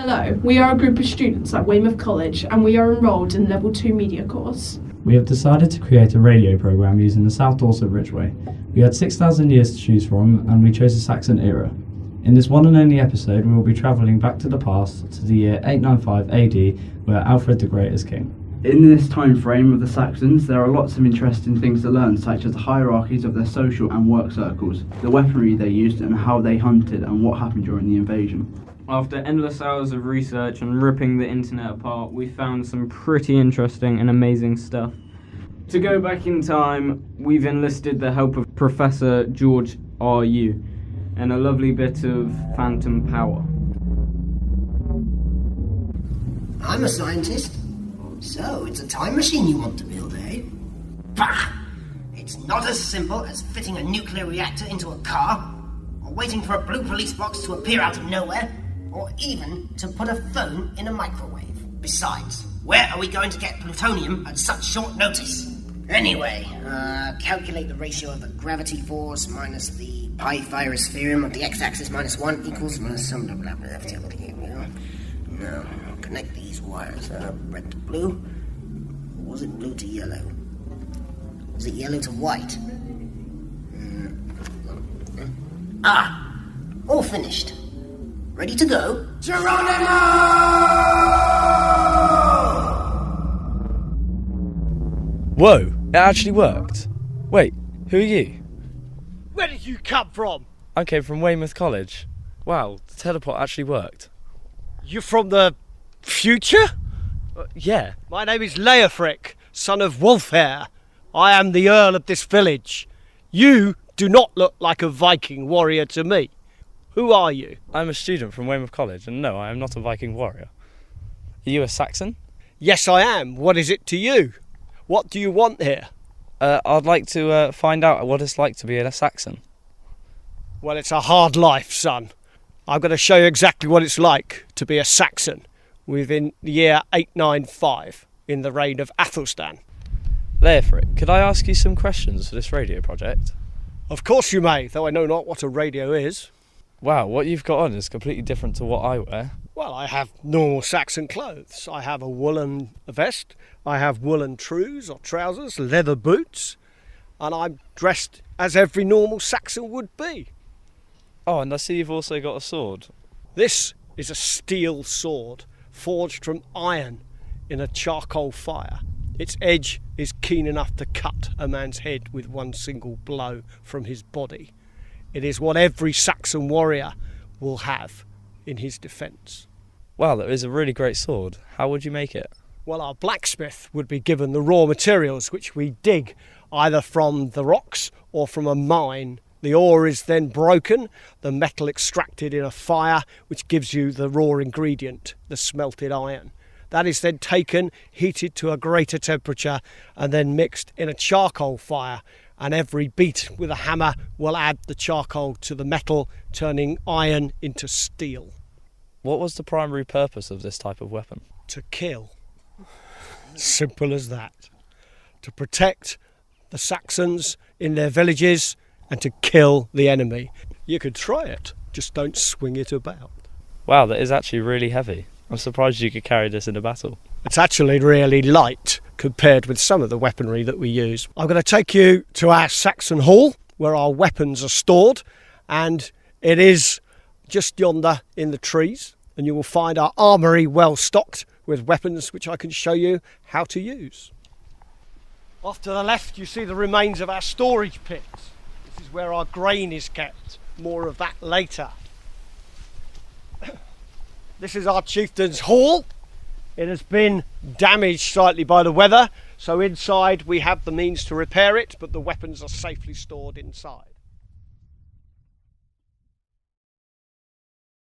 Hello, we are a group of students at Weymouth College and we are enrolled in Level 2 Media course. We have decided to create a radio programme using the South Dorset Ridgeway. We had 6,000 years to choose from and we chose the Saxon era. In this one and only episode we will be travelling back to the past to the year 895 AD where Alfred the Great is king. In this time frame of the Saxons, there are lots of interesting things to learn, such as the hierarchies of their social and work circles, the weaponry they used and how they hunted and what happened during the invasion. After endless hours of research and ripping the internet apart, we found some pretty interesting and amazing stuff. To go back in time, we've enlisted the help of Professor George R.U. and a lovely bit of phantom power. I'm a scientist. So, it's a time machine you want to build, eh? Bah! It's not as simple as fitting a nuclear reactor into a car, or waiting for a blue police box to appear out of nowhere, or even to put a phone in a microwave. Besides, where are we going to get plutonium at such short notice? Anyway, calculate the ratio of the gravity force minus the pi virus theorem of the x-axis minus 1 equals some blah blah blah. Now, connect these wires, red to blue. Or was it blue to yellow? Was it yellow to white? All finished. Ready to go? Geronimo! Whoa, it actually worked. Wait, who are you? Where did you come from? I came from Weymouth College. Wow, the teleport actually worked. You're from the future? Yeah. My name is Leofric, son of Wolfhair. I am the Earl of this village. You do not look like a Viking warrior to me. Who are you? I'm a student from Weymouth College, and no, I am not a Viking warrior. Are you a Saxon? Yes, I am. What is it to you? What do you want here? I'd like to find out what it's like to be a Saxon. Well, it's a hard life, son. I'm going to show you exactly what it's like to be a Saxon within the year 895 in the reign of Athelstan. Leofric, could I ask you some questions for this radio project? Of course you may, though I know not what a radio is. Wow, what you've got on is completely different to what I wear. Well, I have normal Saxon clothes. I have a woolen vest, I have woolen trews or trousers, leather boots, and I'm dressed as every normal Saxon would be. Oh, and I see you've also got a sword. This is a steel sword, forged from iron in a charcoal fire. Its edge is keen enough to cut a man's head with one single blow from his body. It is what every Saxon warrior will have in his defence. Wow, that is a really great sword. How would you make it? Well, our blacksmith would be given the raw materials, which we dig either from the rocks or from a mine. The ore is then broken, the metal extracted in a fire, which gives you the raw ingredient, the smelted iron. That is then taken, heated to a greater temperature, and then mixed in a charcoal fire. And every beat with a hammer will add the charcoal to the metal, turning iron into steel. What was the primary purpose of this type of weapon? To kill. Simple as that. To protect the Saxons in their villages and to kill the enemy. You could try it, just don't swing it about. Wow, that is actually really heavy. I'm surprised you could carry this in a battle. It's actually really light compared with some of the weaponry that we use. I'm going to take you to our Saxon hall where our weapons are stored, and it is just yonder in the trees, and you will find our armoury well stocked with weapons which I can show you how to use. Off to the left you see the remains of our storage pits. This is where our grain is kept. More of that later. This is our chieftain's hall. It has been damaged slightly by the weather, so inside we have the means to repair it, but the weapons are safely stored inside.